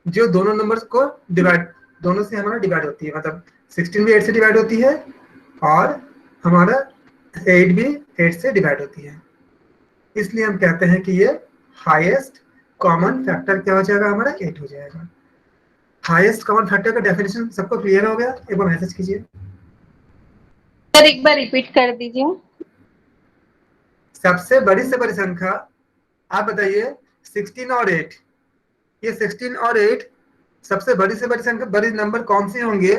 जो दोनों नंबर्स को डिवाइड, दोनों से हमारा डिवाइड होती है, मतलब 16 भी 8 से डिवाइड होती है और हमारा 8 भी 8 से डिवाइड होती है। इसलिए हम कहते हैं कि ये हाईएस्ट कॉमन फैक्टर क्या हो जाएगा, हमारा 8 हो जाएगा। हाईएस्ट कॉमन फैक्टर का डेफिनेशन सबको क्लियर हो गया? एक बार मैसेज कीजिए। सर एक बार रिपीट कर दीजिए। सबसे बड़ी से बड़ी संख्या, आप बताइए 16 और 8, ये 16 और 8 सबसे बड़ी से बड़ी संख्या, बड़ी नंबर कौन से होंगे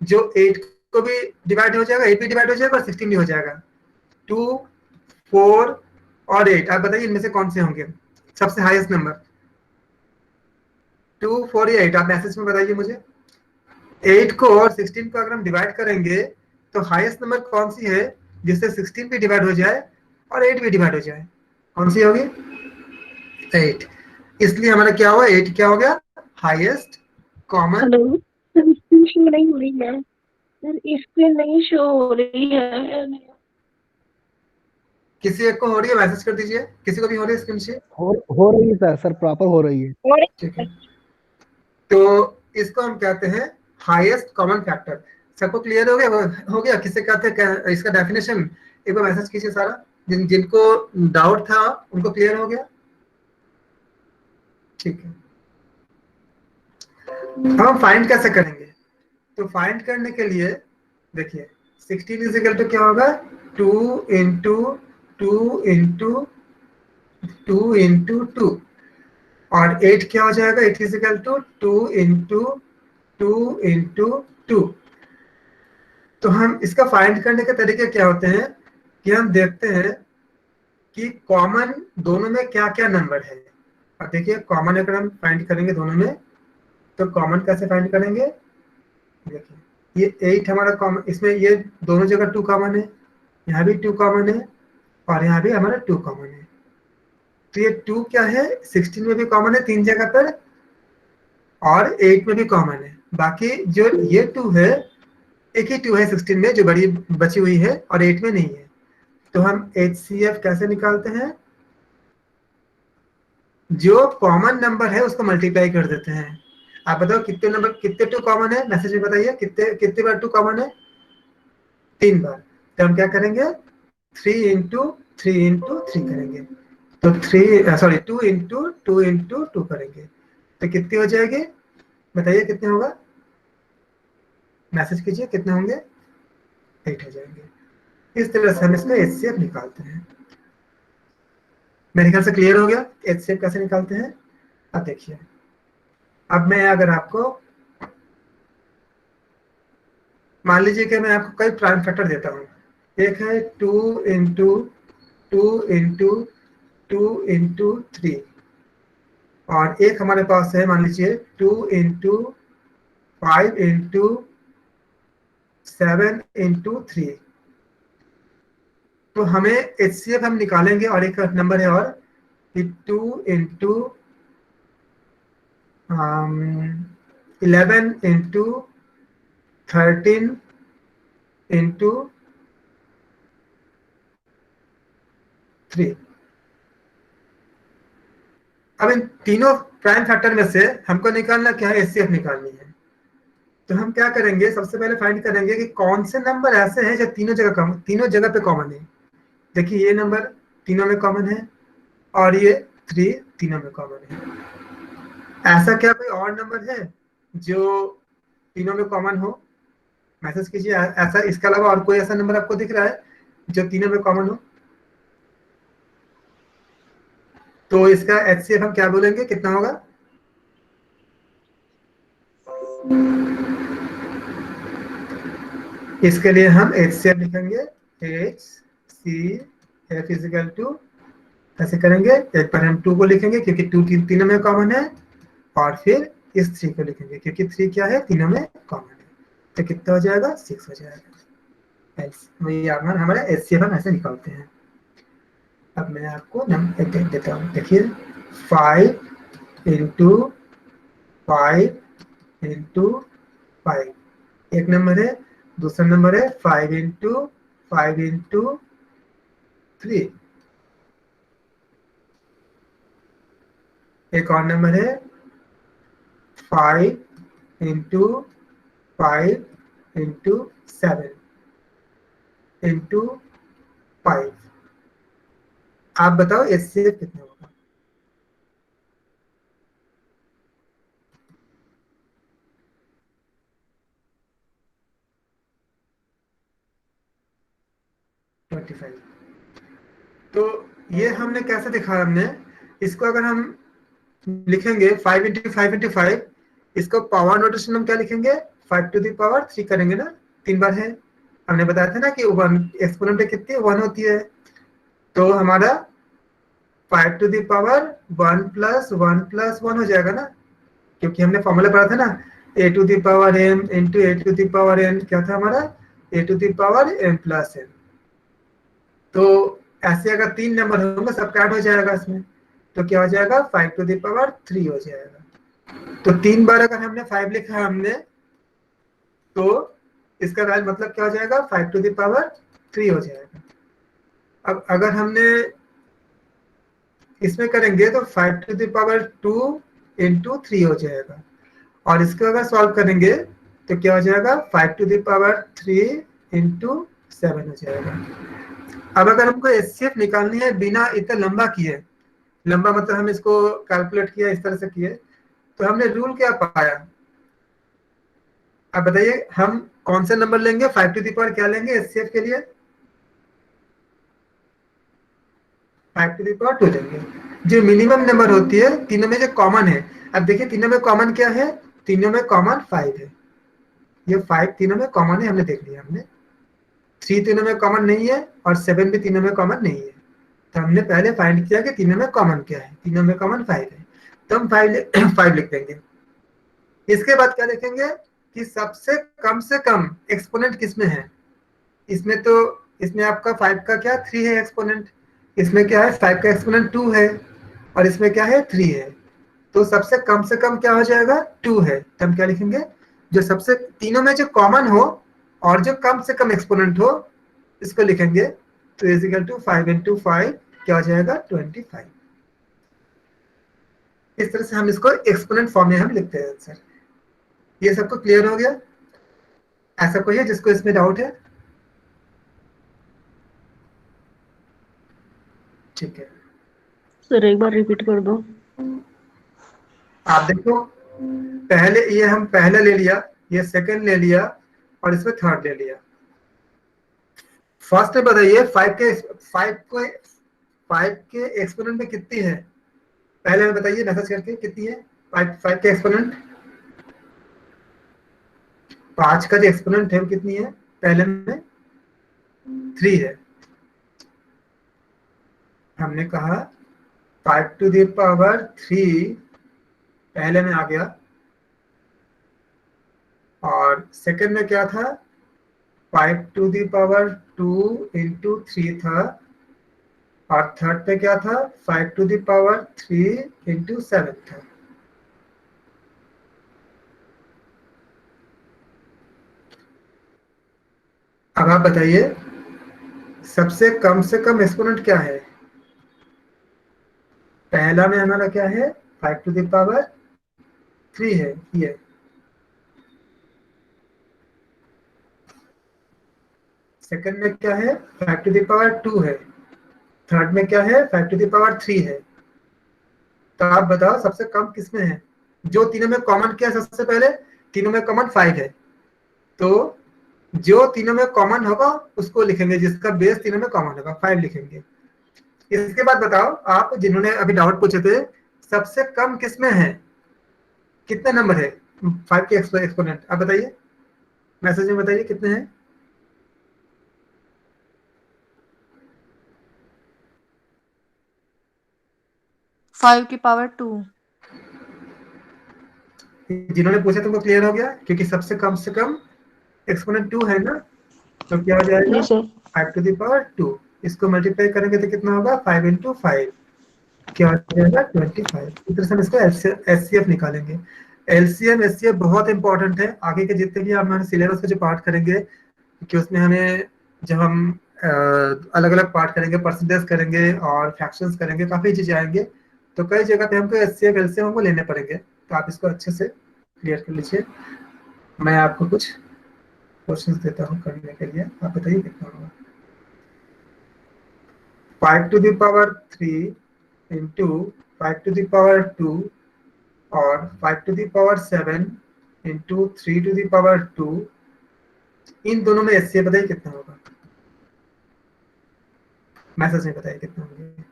जो 8 को भी डिवाइड हो जाएगा, 8 भी डिवाइड हो जाएगा और 16 भी हो जाएगा? 2, 4 और 8, आप बताइए इनमें से कौन से होंगे सबसे हाईएस्ट नंबर? 2, 4 या 8, आप मैसेज में बताइए मुझे। 8 को और 16 को अगर हम डिवाइड करेंगे तो हाईएस्ट नंबर कौन सी है जिससे 16 भी डिवाइड हो जाए और 8 भी डिवाइड हो जाए? कौन सी होगी? 8। इसलिए हमारा क्या हुआ, 8 क्या हो गया, highest common. Hello sir, screen show नहीं हो रही है सर, स्क्रीन नहीं शो हो रही है। किसी एक को हो रही है, मैसेज कर दीजिए। किसी को भी हो रही है स्क्रीन शेयर? हो रही है सर, सर प्रॉपर हो रही है। ठीक है, तो इसको हम कहते हैं हाईएस्ट कॉमन फैक्टर। सबको क्लियर हो गया? हो गया? किससे कहते हैं इसका डेफिनेशन? एक बार मैसेज कीजिए सारा, जिनको डाउट था उनको क्लियर हो गया? ठीक है, अब हम फाइंड कैसे करेंगे? तो फाइंड करने के लिए देखिए 16 इज इक्वल टू क्या होगा, 2 इंटू 2 इंटू 2 इंटू 2, और 8 क्या हो जाएगा, 8 is equal to 2 into 2 into 2। तो हम इसका फाइंड करने के तरीके क्या होते हैं कि हम देखते हैं कि कॉमन दोनों में क्या क्या नंबर है। अब देखिए कॉमन अगर हम फाइंड करेंगे दोनों में, तो कॉमन कैसे फाइंड करेंगे? देखिए ये 8 हमारा कॉमन, इसमें ये दोनों जगह 2 कॉमन है, यहाँ भी 2 कॉमन है और यहाँ भी हमारा 2 कॉमन है। तो ये 2 क्या है, 16 में भी कॉमन है 3 जगह पर और 8 में भी कॉमन है। बाकी जो ये 2 है, एक ही 2 है 16 में जो बड़ी बची हुई है और 8 में नहीं है। तो हम HCF कैसे निकालते हैं? जो कॉमन नंबर है उसको मल्टीप्लाई कर देते हैं। आप बताओ कितने नंबर, कितने 2 कॉमन है, मैसेज में बताइए कितने कितने बार 2 कॉमन है? 3 बार। तो हम क्या करेंगे, 3 इंटू 3 इंटू 3 करेंगे। तो 2 इंटू 2 इंटू 2 करेंगे तो कितनी हो जाएगी, बताइए कितने होगा? मैसेज कीजिए कितने होंगे? 8 हो जाएंगे। इस तरह से हम इसका HCF निकालते हैं। मेरे ख्याल से क्लियर हो गया HCF कैसे निकालते हैं। अब देखिए, अब मैं अगर आपको मान लीजिए कि मैं आपको कई प्राइम फैक्टर देता हूँ, एक है 2 इंटू 2 इंटू 2 इंटू 3, और एक हमारे पास है मान लीजिए 2 इंटू 5 इंटू 7 इंटू 3। तो हमें HCF हम निकालेंगे, और एक नंबर है और 2 इंटू 11 इंटू 13 इंटू 3। अब इन तीनों प्राइम फैक्टर में से हमको निकालना क्या है, HCF निकालनी है। तो हम क्या करेंगे, सबसे पहले फाइंड करेंगे कि कौन से नंबर ऐसे हैं जो तीनों जगह पे कॉमन है। देखिए ये नंबर तीनों में कॉमन है और ये 3 तीनों में कॉमन है। ऐसा क्या कोई और नंबर है जो तीनों में कॉमन हो? मैसेज कीजिए ऐसा, इसके अलावा और कोई ऐसा नंबर आपको दिख रहा है जो तीनों में कॉमन हो? तो इसका HCF हम क्या बोलेंगे, कितना होगा? इसके लिए हम HCF लिखेंगे, HCF इजिकल टू, कैसे करेंगे, एक पर हम 2 को लिखेंगे क्योंकि 2 तीनों में कॉमन है, और फिर इस 3 को लिखेंगे क्योंकि 3 क्या है, तीनों में कॉमन है। तो कितना हो जाएगा, 6 हो जाएगा। वही हमारा HCF हम ऐसे निकालते हैं। अब मैं आपको नंबर देख देता हूँ, देखिए 5 इंटू 5 इंटू 5 एक नंबर है, दूसरा नंबर है 5 इंटू 5 इंटू 3, एक और नंबर है 5 इंटू 5 इंटू 7 इंटू 5। आप बताओ इससे कितना होगा? तो ये हमने कैसे दिखाया? हमने इसको अगर हम लिखेंगे 5 इंटू 5 इसको पावर नोटेशन हम क्या लिखेंगे? 5 टू द पावर 3 करेंगे ना, 3 बार है। हमने बताया था ना कि वन एक्सपोनेंट पे कितनी 1 होती है, तो हमारा 5 to the power 1 plus 1 plus 1 हो जाएगा ना, क्योंकि हमने फॉर्मूला पढ़ा था ना, a to the power m into a to the power n क्या था हमारा? a to the power m plus n। तो ऐसे अगर 3 नंबर होंगे सब ऐड हो जाएगा इसमें, तो क्या हो जाएगा? 5 टू द पावर 3 हो जाएगा। तो 3 बार अगर हमने 5 लिखा है हमने, तो इसका वैल्यू मतलब क्या हो जाएगा? 5 टू द पावर 3 हो जाएगा। अब अगर हमने इसमें करेंगे तो 5 टू द पावर 2 इंटू 3 हो जाएगा, और इसको अगर सॉल्व करेंगे तो क्या हो जाएगा? 5 टू द पावर 3 इंटू 7 हो जाएगा। अब अगर हमको एचसीएफ निकालनी है बिना इतना लंबा किए, लंबा मतलब हम इसको कैलकुलेट किया इस तरह से किए, तो हमने रूल क्या पाया? अब बताइए हम कौन से नंबर लेंगे? 5 टू द पावर क्या लेंगे एचसीएफ के लिए? 5 टू द पावर 2 लेंगे। जो मिनिमम नंबर होती है तीनों में जो कॉमन है, अब देखिए तीनों में कॉमन क्या है? तीनों में कॉमन 5 है। ये 5 तीनों में कॉमन है, हमने देख लिया। हमने 3 तीनों में कॉमन नहीं है और 7 भी तीनों में कॉमन नहीं है। तो हमने पहले फाइंड किया कि तीनों में कॉमन क्या है। तीनों में कॉमन 5 है, तो हम 5 लिख देंगे। इसके बाद क्या लिखेंगे कि सबसे कम एक्सपोनेंट किसमें है? इसमें तो इसमें आपका 5 का क्या 3 है एक्सपोनेंट, इसमें क्या है 5 का एक्सपोनेंट 2 है, और इसमें क्या है 3 है। तो सबसे कम क्या हो जाएगा? 2 है। तो हम क्या लिखेंगे? जो सबसे तीनों में जो कॉमन हो और जो कम से कम एक्सपोनेंट हो, इसको लिखेंगे। तो इज इक्वल टू 5 इंटू 5 क्या हो जाएगा? 25। इस तरह से हम इसको एक्सपोनेंट फॉर्म में हम लिखते हैं आंसर। ये सबको क्लियर हो गया? ऐसा कोई है जिसको इसमें डाउट है? ठीक है, सर एक बार रिपीट कर दो। आप देखो पहले ये हम पहला ले लिया, ये सेकंड ले लिया, और इसमें थर्ड ले लिया। फर्स्ट बताइए 5 के एक्सपोनेंट में कितनी है? पहले में बताइए मैसेज करके कितनी है 5 के एक्सपोनेंट। 5 का जो एक्सपोनेंट है वो कितनी है? पहले में 3 है। हमने कहा 5 टू द पावर 3 पहले में आ गया, और सेकंड में क्या था? 5 टू द पावर 2 इंटू 3 था, और थर्ड पे क्या था? 5 टू द पावर 3 इंटू 7 था। अब आप बताइए सबसे कम एक्सपोनेंट क्या है? पहला में हमारा क्या है? 5 टू द पावर 3 है ये। सेकंड में क्या है? 5 टू द पावर 2 है। थर्ड में क्या है? 5 टू द पावर 3 है। तो आप बताओ सबसे कम किसमें है? जो तीनों में कॉमन क्या है? सबसे पहले तीनों में कॉमन 5 है, तो जो तीनों में कॉमन होगा उसको लिखेंगे, जिसका बेस तीनों में कॉमन होगा 5 लिखेंगे। इसके बाद बताओ आप जिन्होंने अभी डाउट पूछे थे, सबसे कम किसमें है? कितने नंबर है 5 के एक्सपोनेंट? आप बताइए, मैसेज में बताइए कितने हैं? फाइव की पावर 2। जिन्होंने पूछा तुमको क्लियर हो गया? क्योंकि सबसे कम एक्सपोनेंट 2 है ना, तो क्या हो जाएगा? जी सर। 5 to the power 2। इसको मल्टीप्लाई करेंगे तो कितना होगा? 5 इंटू 5 क्या हो जाएगा? 25। इस तरह से हम इसका एचसीएफ निकालेंगे। एलसीएम एचसीएफ बहुत इंपॉर्टेंट है आगे के जितने भी हमारे सिलेबस के जो पार्ट करेंगे, क्योंकि उसमें हमें जब हम अलग अलग पार्ट करेंगे, परसेंटेज करेंगे और फ्रैक्शंस करेंगे, काफी चीजें आएंगे, तो कई जगह पे हमको एचसीएफ एलसीएम हमको लेने पड़ेंगे। तो आप इसको अच्छे से क्लियर कर लीजिए। मैं आपको कुछ क्वेश्चंस देता हूँ करने के लिए, आप बताइए कितना होगा। 5 to the power 3 into 5 to the power 2 और 5 to the power 7 into 3 to the power 2, इन दोनों में एचसीएफ बताइए कितना होगा। मैसेज में बताइए कितना होगा।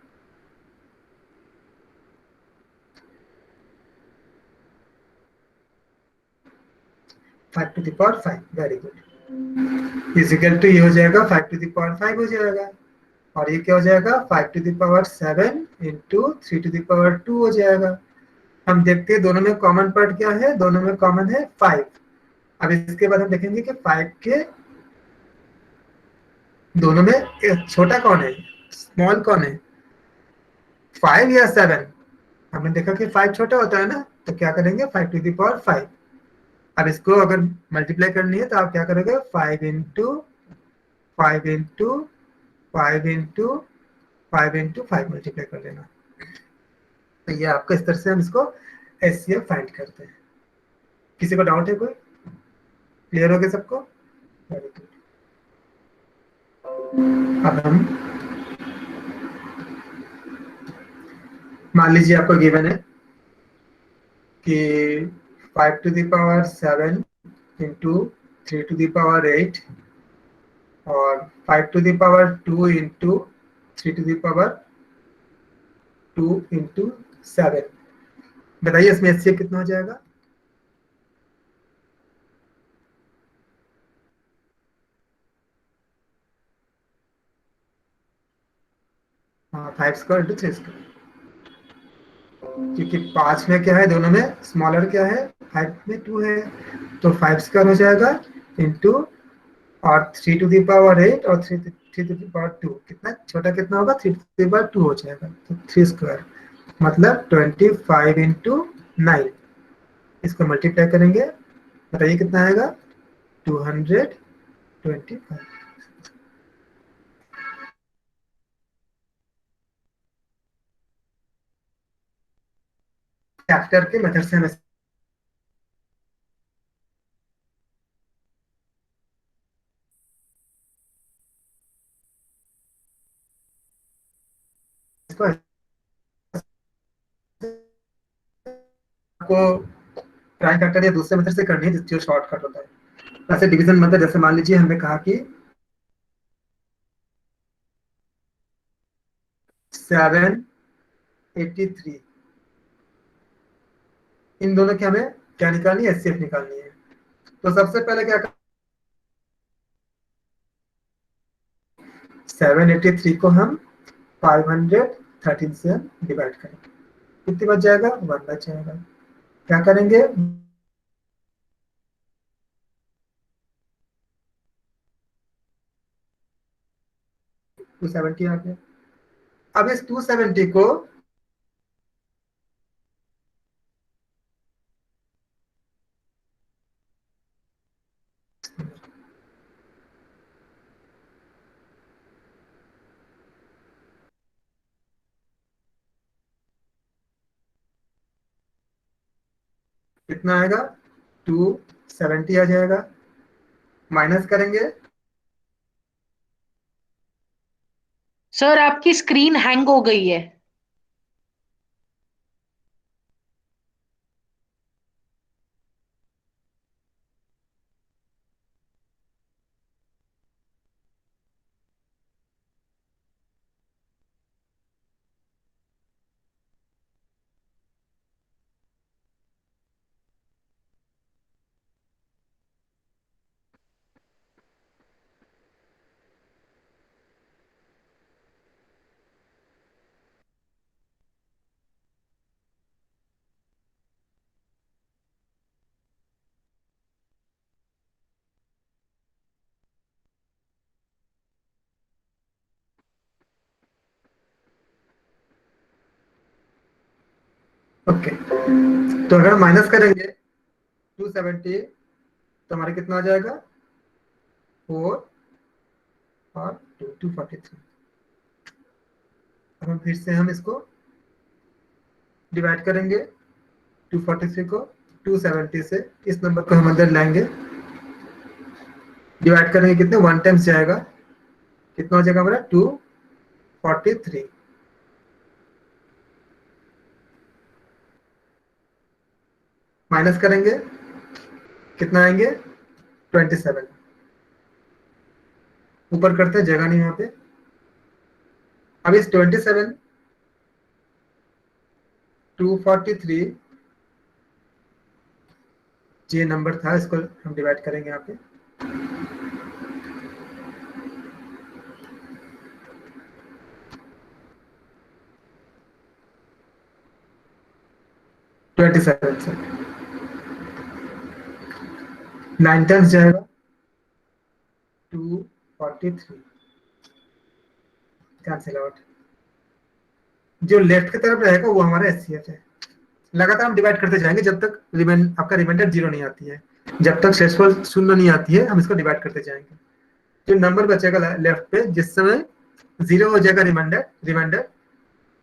Five to the power 5, very good. Equal to ये हो जाएगा 5 to the power 5 हो जाएगा, और ये क्या हो जाएगा 5 to the power 7 into 3 to the power 2 हो जाएगा। हम देखते हैं दोनों में कॉमन पार्ट क्या है, दोनों में कॉमन है 5। अब इसके बाद हम देखेंगे कि 5 के दोनों में छोटा कौन है, स्मॉल कौन है, 5 या 7। हमने देखा कि 5 छोटा होता है ना, तो क्या करेंगे 5 to the power 5। अब इसको अगर मल्टीप्लाई करनी है तो आप क्या करोगे 5 into 5 into 5 into 5 into 5 multiply कर लेना। तो ये आपका इस तरह से हम इसको एचसीएफ फाइंड करते हैं। किसी को डाउट है कोई, क्लियर हो गया सबको, वेरी गुड। अब हम मान लीजिए आपको गिवन है कि 5 to the power 7 into 3 to the power 8 और 5 to the power 2 into 3 to the power 2 into 7। बताइए इसमें एचसीएफ कितना हो जाएगा। हाँ, 5 स्क्वायर इंटू 3 स्क्वायर, क्योंकि 5 में क्या है, दोनों में स्मॉलर क्या है, 5 में 2 है, तो 5 स्क्वायर हो जाएगा इंटू और 3 to the power 8 और 3 to the power 2, कितना छोटा कितना होगा 3 to the power 2 हो जाएगा, तो 3 स्क्वायर मतलब 25 into 9। इसको मल्टीप्लाई करेंगे, बताइए कितना आएगा 225। फैक्टर के मेथड से हम इसको आपको प्राइम फैक्टर या दूसरे मेथड से करनी है जो शॉर्टकट होता है। वैसे डिवीजन मेथड, जैसे मान लीजिए हमने कहा कि 783, इन दोनों की हमें क्या निकालनी है, एचसीएफ निकालनी है। तो सबसे पहले क्या 783 को हम 513 से हम डिवाइड करेंगे, कितनी बच जाएगा 1 बच जाएगा। क्या करेंगे 270 आ गया। अब इस 270 को कितना आएगा 270 आ जाएगा, माइनस करेंगे सर आपकी स्क्रीन हैंग हो गई है। ओके। तो अगर माइनस करेंगे 270 तो हमारे कितना आ जाएगा 4 और 243। अब हम फिर से हम इसको डिवाइड करेंगे 243 को 270 से इस नंबर को हम अंदर लाएंगे, डिवाइड करेंगे कितने 1 टाइम्स जाएगा, कितना हो जाएगा हमारा 243, माइनस करेंगे कितना आएंगे 27, ऊपर करते हैं जगह नहीं यहाँ पे। अब इस 27 243 ये नंबर था, इसको हम डिवाइड करेंगे यहाँ पे, से 9 टाइम्स जाएगा 243, कैंसिल आउट। जो लेफ्ट की तरफ रहेगा वो हमारा एचसीएफ है। लगातार हम डिवाइड करते जाएंगे जब तक आपका रिमाइंडर 0 नहीं आती है, जब तक शेषफल 0 नहीं आती है हम इसको डिवाइड करते जाएंगे। जो नंबर बचेगा लेफ्ट पे जिस समय 0 हो जाएगा रिमाइंडर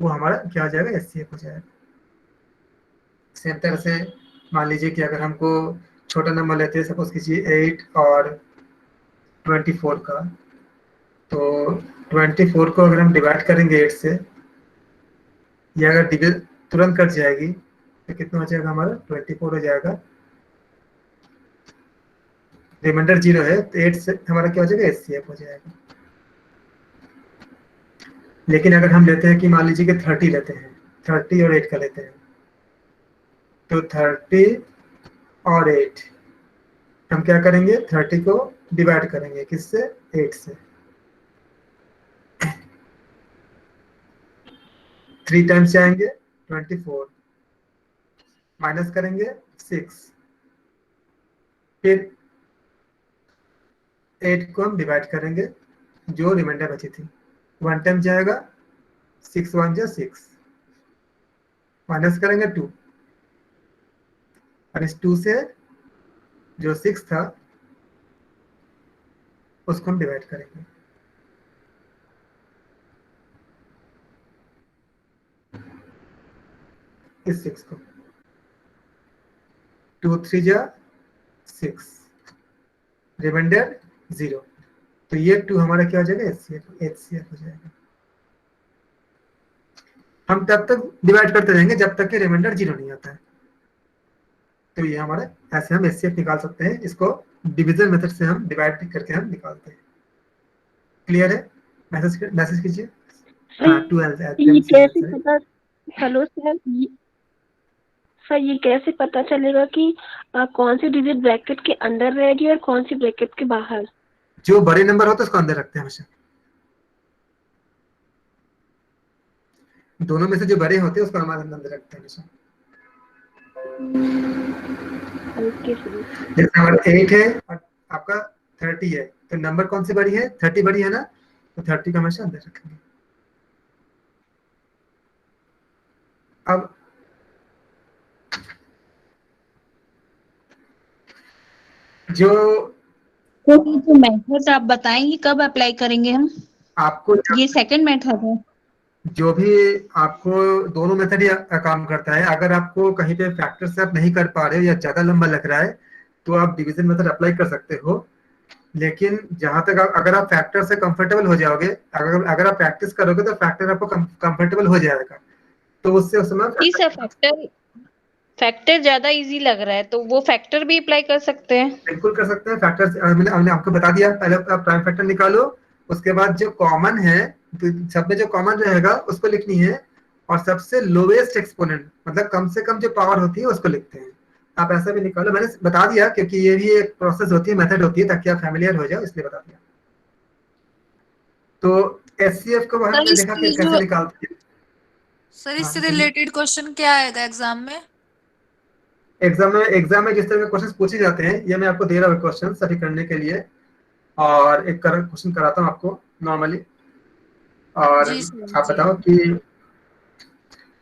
वो हमारा क्या हो जाएगा एचसीएफ हो जाएगा। सेम तरह से मान लीजिए कि अगर हमको छोटा नंबर लेते हैं, सपोज कीजिए 8 और 24 का, तो 24 को अगर हम डिवाइड करेंगे 8 से, या अगर डिविजन तुरंत कट जाएगी तो कितना हो जाएगा हमारा 24 हो जाएगा, रिमाइंडर 0 है तो 8 से हमारा क्या हो जाएगा एचसीएफ हो जाएगा। लेकिन अगर हम लेते हैं कि मान लीजिए कि 30 लेते हैं, 30 और 8 का लेते हैं, तो 30 और 8 हम क्या करेंगे 30 को डिवाइड करेंगे किससे 8 से, 3 टाइम्स जाएंगे 24, माइनस करेंगे 6, फिर 8 को हम डिवाइड करेंगे, जो रिमाइंडर बची थी 1 टाइम जाएगा 6 1 जा 6, माइनस करेंगे 2, और इस 2 से जो 6 था उसको हम डिवाइड करेंगे, इस 6 को, 2 3 जा 6, रिमाइंडर 0, तो ये 2 हमारा क्या हो जाएगा एचसीएफ हो जाएगा। हम तब तक डिवाइड करते रहेंगे जब तक कि रिमाइंडर 0 नहीं आता है। तो ये हमारा ऐसे हम एचसीएफ निकाल सकते हैं, इसको डिवीजन मेथड से हम डिवाइड करके हम निकालते हैं। क्लियर है? मैसेज कीजिए। हाँ, 12 ये कैसे पता, हेलो सर, ये कैसे पता चलेगा कि कौन सी डिजिट ब्रैकेट के अंदर रहेगी और कौन सी ब्रैकेट के बाहर? जो बड़े नंबर होते हैं उसको अंदर रखते हैं हमेशा, दोनों में से जो बड़े होते हैं उसको हमारे अंदर रखते हैं हमेशा। जैसे हमारा 8 है और आपका 30 है, तो नंबर कौन सी बड़ी है 30 बड़ी है ना, तो 30 को हमेशा अंदर रखेंगे। अब जो मेथड आप बताएंगे कब अप्लाई करेंगे हम? आपको ये सेकंड मेथड है। जो भी आपको दोनों मेथड ही काम करता है। अगर आपको कहीं पे फैक्टर से आप नहीं कर पा रहे हो या ज्यादा लंबा लग रहा है तो आप डिवीजन मेथड अप्लाई कर सकते हो, लेकिन जहां तक अगर आप फैक्टर से कंफर्टेबल हो जाओगे, अगर आप प्रैक्टिस करोगे तो फैक्टर आपको कंफर्टेबल हो जाएगा, तो उससे उस समय फैक्टर ज्यादा इजी लग रहा है, तो वो फैक्टर भी अप्लाई कर सकते हैं? बिल्कुल कर सकते हैं। फैक्टर हमने आपको बता दिया, पहले आप प्राइम फैक्टर निकालो, उसके बाद जो कॉमन है तो सब में जो कॉमन रहेगा उसको लिखनी है, और सबसे लोवेस्ट एक्सपोनेंट मतलब कम से कम जो पावर होती है उसको लिखते हैं। आप ऐसा भी निकालो, मैंने बता दिया क्योंकि ये भी एक प्रोसेस होती है, मेथड होती है, ताकि आप फैमिलियर हो जाओ इसलिए बता दिया। तो एचसीएफ को हमने देखा कि कैसे निकालते हैं। सर इससे रिलेटेड क्वेश्चन क्या आएगा एग्जाम में? एग्जाम में जिस तरह के क्वेश्चन पूछे जाते हैं, ये मैं आपको दे रहा हूँ क्वेश्चन सभी करने के लिए, और एक क्वेश्चन कराता हूँ आपको नॉर्मली, और आप बताओ कि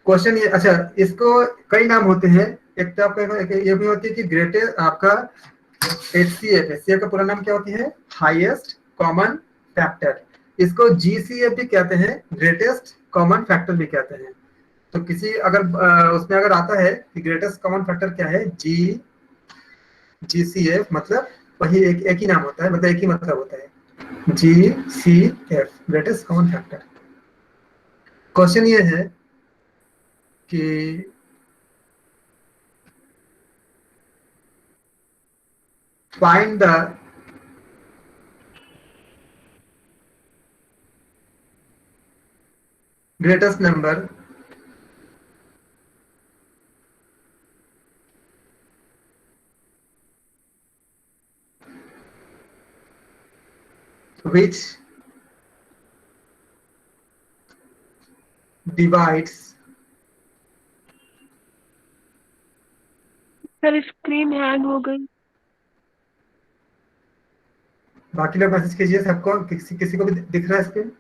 क्वेश्चन ये, अच्छा इसको कई नाम होते हैं। एक तो आपका ये भी होती है कि ग्रेटेस्ट आपका एचसीएफ का पूरा नाम क्या होती है, हाईएस्ट कॉमन फैक्टर। इसको जीसीएफ भी कहते हैं, ग्रेटेस्ट कॉमन फैक्टर भी कहते हैं। तो किसी अगर उसमें अगर आता है कि ग्रेटेस्ट कॉमन फैक्टर क्या है, GCF, मतलब वही एक ही नाम होता है, मतलब एक ही मतलब होता है, GCF, greatest common factor. Question ये है कि find the greatest number which divides, sir screen hang हो गई। बाकी लोग मैसेज कीजिए, सबको किसी को भी दिख रहा है स्क्रीन?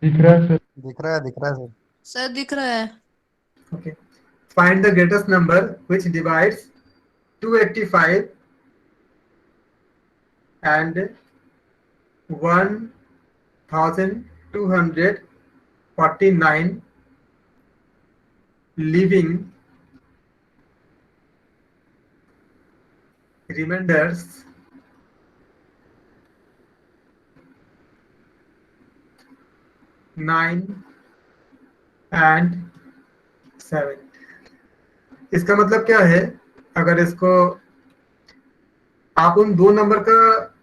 दिख रहा है सर। दिख रहा है सर। सर दिख रहा है। Okay. Find the greatest number which divides 285 and 1249 living remainders nine and 7। इसका मतलब क्या है, अगर इसको आप उन दो नंबर का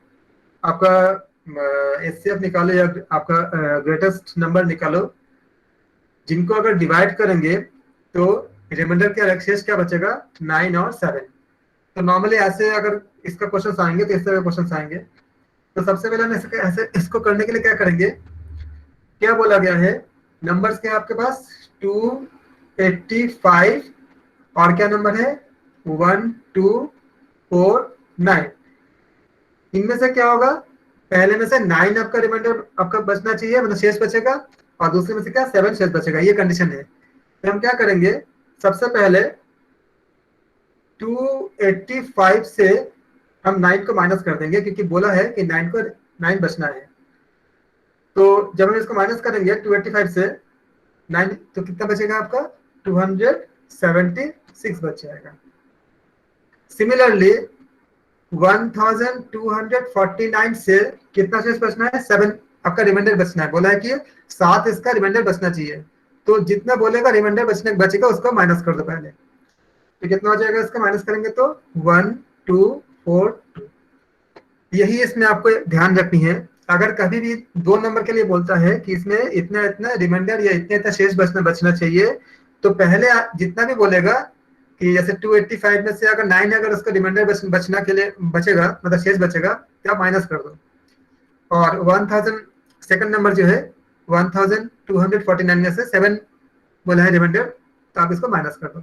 आपका एचसीएफ निकालो या आपका ग्रेटेस्ट नंबर निकालो, जिनको अगर डिवाइड करेंगे तो रिमाइंडर क्या शेष क्या बचेगा, 9 और 7। तो नॉर्मली ऐसे अगर इसका क्वेश्चन आएंगे तो इस तरह के क्वेश्चन आएंगे। तो सबसे पहले हम ऐसे इसको करने के लिए क्या करेंगे, क्या बोला गया है, नंबर्स क्या है आपके पास 285 और क्या नंबर है 1249। इनमें से क्या होगा, पहले में से 9 आपका रिमाइंडर आपका बचना चाहिए, मतलब शेष बचेगा, और दूसरे में से क्या 7 शेष बचेगा, ये कंडीशन है। तो हम क्या करेंगे, सबसे पहले 285 से हम 9 को माइनस कर देंगे, क्योंकि बोला है कि 9 बचना है। तो जब हम इसको माइनस करेंगे 285 से 9, तो कितना बचेगा आपका 276 बच जाएगा। सिमिलरली 1249 से कितना शेष बचना है, 7 आपका रिमाइंडर बचना है। बोला है कि 7 इसका रिमाइंडर बचना चाहिए, तो जितना बोलेगा रिमाइंडर बचेगा उसको माइनस कर दो पहले। तो कितना हो जाएगा, इसका माइनस करेंगे तो 1242। यही इसमें आपको ध्यान रखनी है। अगर कभी भी दो नंबर के लिए बोलता है कि इसमें इतना इतना रिमाइंडर या इतना इतना शेष बचना चाहिए, तो पहले जितना भी बोलेगा कि जैसे 285 में से अगर 9 अगर उसका रिमाइंडर बचना के लिए बचेगा, मतलब शेष बचेगा, तो आप माइनस कर दो। और 1000 सेकंड नंबर जो है 1249 में से 7 बोला है रिमाइंडर, तो आप इसको माइनस कर दो।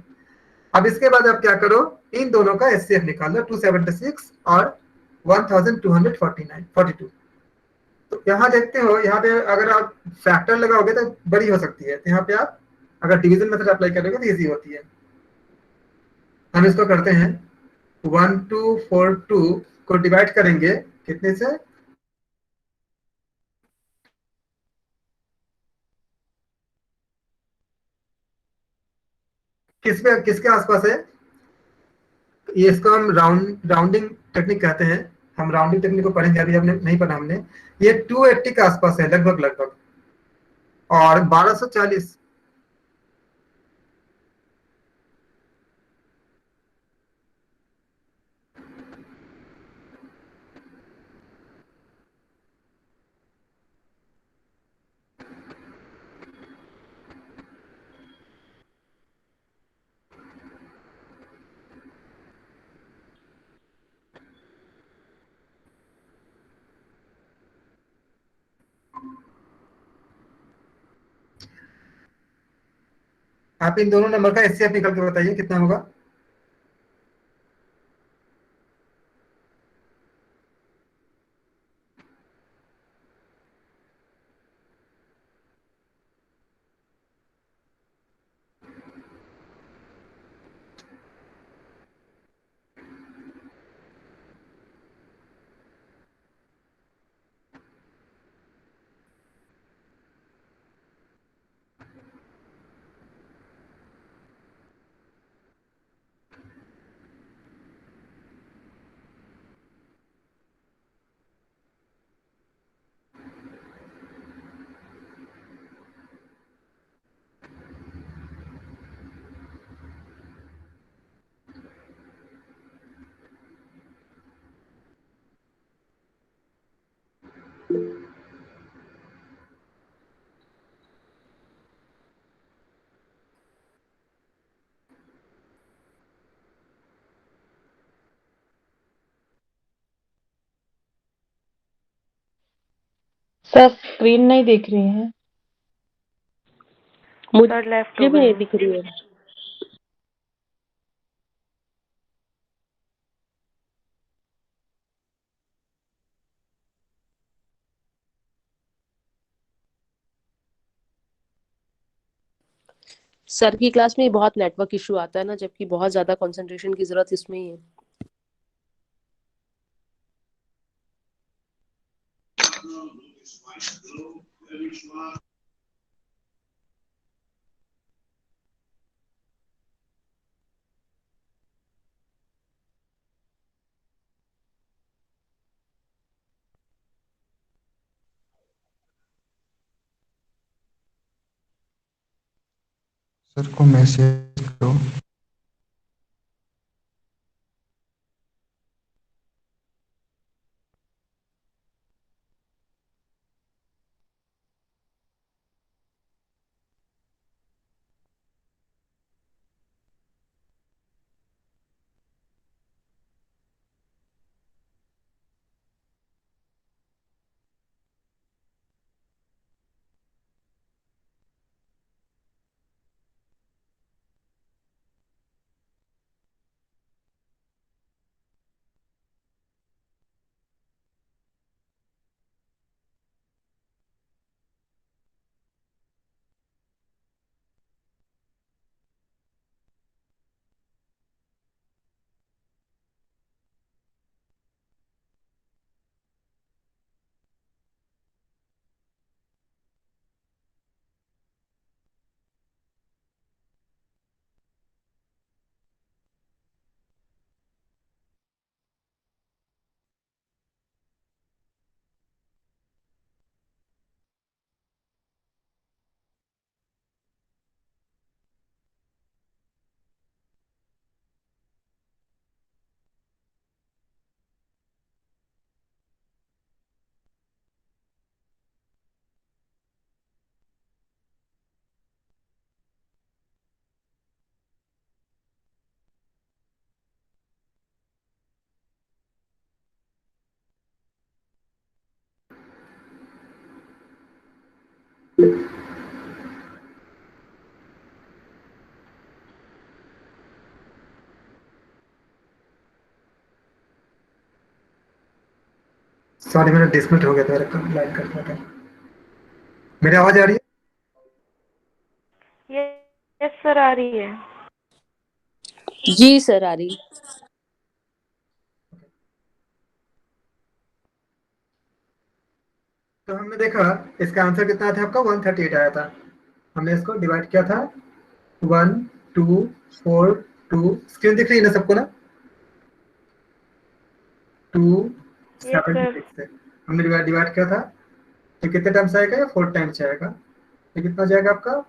अब इसके बाद आप क्या करो, इन दोनों का एचसीएफ निकाल लो, 276 और 1242। तो यहाँ देखते हो, यहाँ पे अगर आप फैक्टर लगाओगे तो बड़ी हो सकती है, तो यहाँ पे आप अगर डिवीजन मेथड अप्लाई करोगे तो इजी होती है। हम इसको करते हैं, 1242 को डिवाइड करेंगे कितने से, किसके आसपास है, ये इसको हम राउंडिंग टेक्निक कहते हैं। हम राउंडिंग टेक्निक को पढ़ेंगे, अभी हमने नहीं पढ़ा हमने। ये 280 के आसपास है लगभग, और 1240। आप इन दोनों नंबर का एचसीएफ निकल के बताइए कितना होगा। सर स्क्रीन नहीं दिख रही है। मुझे भी नहीं दिख रही है। सर की क्लास में बहुत नेटवर्क इशू आता है ना, जबकि बहुत ज्यादा कंसंट्रेशन की जरूरत इसमें ही है। सर को मैसेज करो। सॉरी मेरा डिसमिट हो गया था, मेरा लाइट कट गया था। मेरी आवाज आ रही है? यस सर, आ रही है। जी सर, आ रही। तो हमने देखा इसका आंसर कितना था आपका, 138 आया था। हमने इसको डिवाइड किया था 1 2 4 2। स्क्रीन दिख रही है ना सबको ना? 276 से हमने डिवाइड किया था। तो कितने टाइम्स आएगा? ये 4 टाइम्स आएगा। तो कितना जाएगा आपका?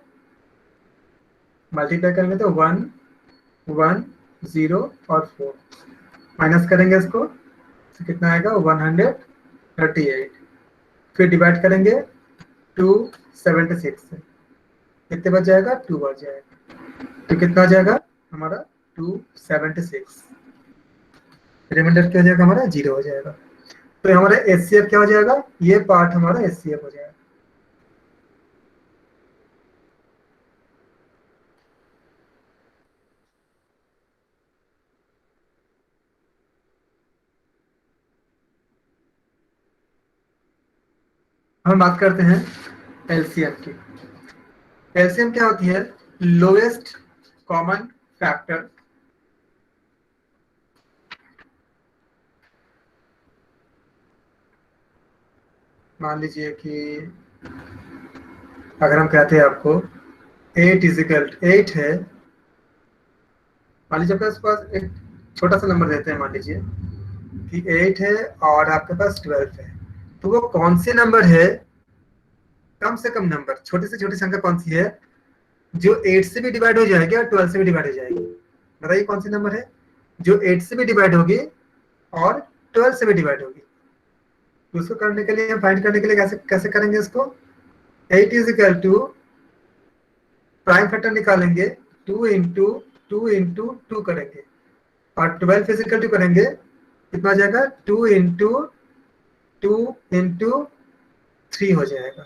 मल्टीप्लाई करेंगे तो 1 1 0 और 4। माइनस करेंगे इसको तो कितना आएगा? 138। फिर डिवाइड करेंगे 276 से, कितने बच जाएगा? 2 बच जाएगा। तो कितना आ जाएगा हमारा? 276। रिमाइंडर क्या हो जाएगा हमारा? 0 हो जाएगा। तो हमारा एचसीएफ क्या हो जाएगा? ये पार्ट हमारा एचसीएफ हो जाएगा। हम बात करते हैं एलसीएम की। एलसीएम क्या होती है? Lowest common factor. मान लीजिए कि अगर हम कहते हैं आपको 8 है, मान लीजिए आपके पास एक छोटा सा नंबर देते हैं, मान लीजिए कि 8 है और आपके पास 12 है। तो वो कौन से नंबर है, कम से कम नंबर, छोटी से छोटी संख्या कौन सी है जो 8 से भी डिवाइड हो जाएगी और 12 से भी डिवाइड हो जाएगी? बताइए कौन सी नंबर है जो 8 से भी डिवाइड होगी और 12 से भी डिवाइड होगी? तो उसको करने के लिए, फाइंड करने के लिए कैसे कैसे करेंगे इसको? 8 is equal to prime factor निकालेंगे, 2 इंटू 2 करेंगे, और 12 इज इक्वल टू करेंगे, कितना हो जाएगा? 2 इंटू 3 हो जाएगा।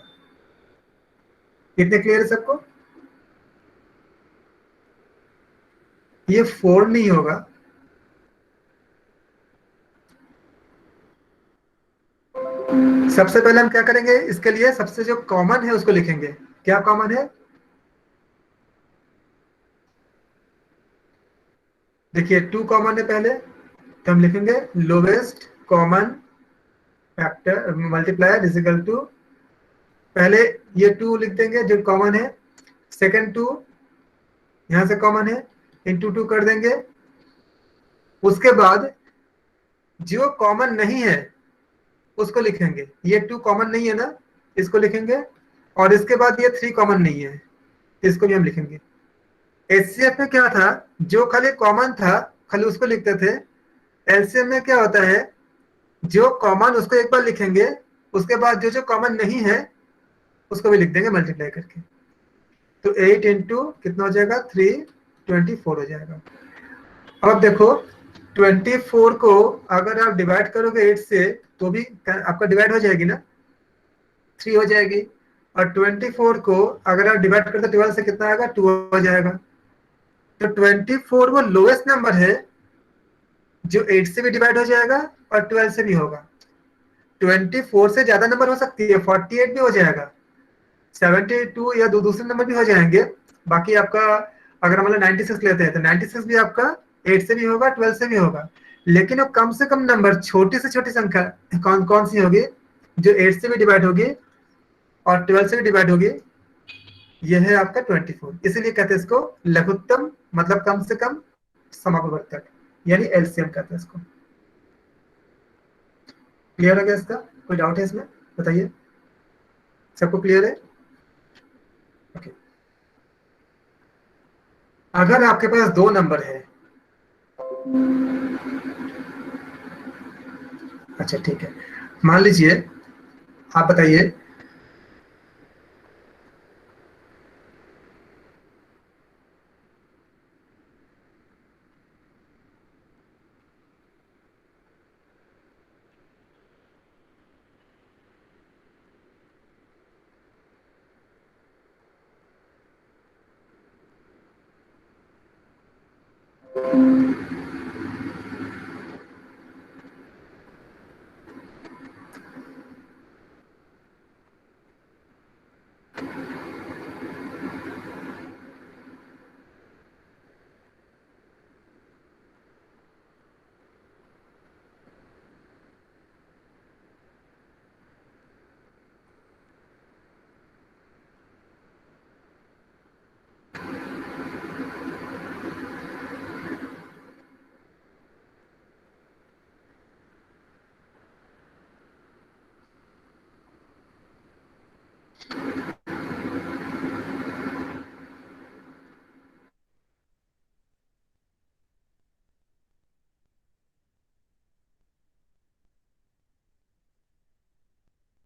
कितने क्लियर है सबको? ये 4 नहीं होगा, सबसे पहले हम क्या करेंगे, इसके लिए सबसे जो कॉमन है उसको लिखेंगे। क्या कॉमन है? देखिए 2 कॉमन है पहले, तो हम लिखेंगे lowest common factor multiplier is equal to, पहले ये 2 लिख देंगे जो कॉमन है, सेकंड 2 यहां से कॉमन है, इंटू 2 कर देंगे। उसके बाद जो कॉमन नहीं है उसको लिखेंगे, ये 2 कॉमन नहीं है ना, इसको लिखेंगे, और इसके बाद ये 3 कॉमन नहीं है, इसको भी हम लिखेंगे। एचसीएफ में क्या था, जो खाली कॉमन था खाली उसको लिखते थे। एलसीएम में क्या होता है, जो कॉमन उसको एक बार लिखेंगे, उसके बाद जो कॉमन नहीं है उसको भी लिख देंगे मल्टीप्लाई करके। तो 8 इंटू कितना हो जाएगा? 3, 24 हो जाएगा। अब देखो 24 को अगर आप डिवाइड करोगे 8 से तो भी आपका डिवाइड हो जाएगी ना, 3 हो जाएगी। और 24 को अगर आप डिवाइड करते 12 से कितना आएगा? 2 हो जाएगा। तो 24 वो लोएस्ट नंबर है जो 8 से भी डिवाइड हो जाएगा और 12 से भी होगा। 24 से ज्यादा नंबर हो सकती है, 48 भी हो जाएगा, 72 या दूसरे नंबर भी हो जाएंगे। बाकी आपका अगर हम 96 लेते हैं तो 96 भी आपका 8 से भी होगा, 12 से भी होगा। लेकिन वो कम से कम नंबर, छोटी से छोटी संख्या कौन कौन सी होगी? जो 8 से भी डिवाइड होगी और 12 से भी डिवाइड होगी, यह है आपका 24। इसीलिए कहते हैं इसको लघुत्तम, मतलब कम से कम समापवर्तक, यानी एलसीएम कहते हैं इसको। क्लियर हो गया? इसका कोई डाउट है इसमें? बताइए, सबको क्लियर है? ओके। अगर आपके पास 2 नंबर है, अच्छा ठीक है, मान लीजिए, आप बताइए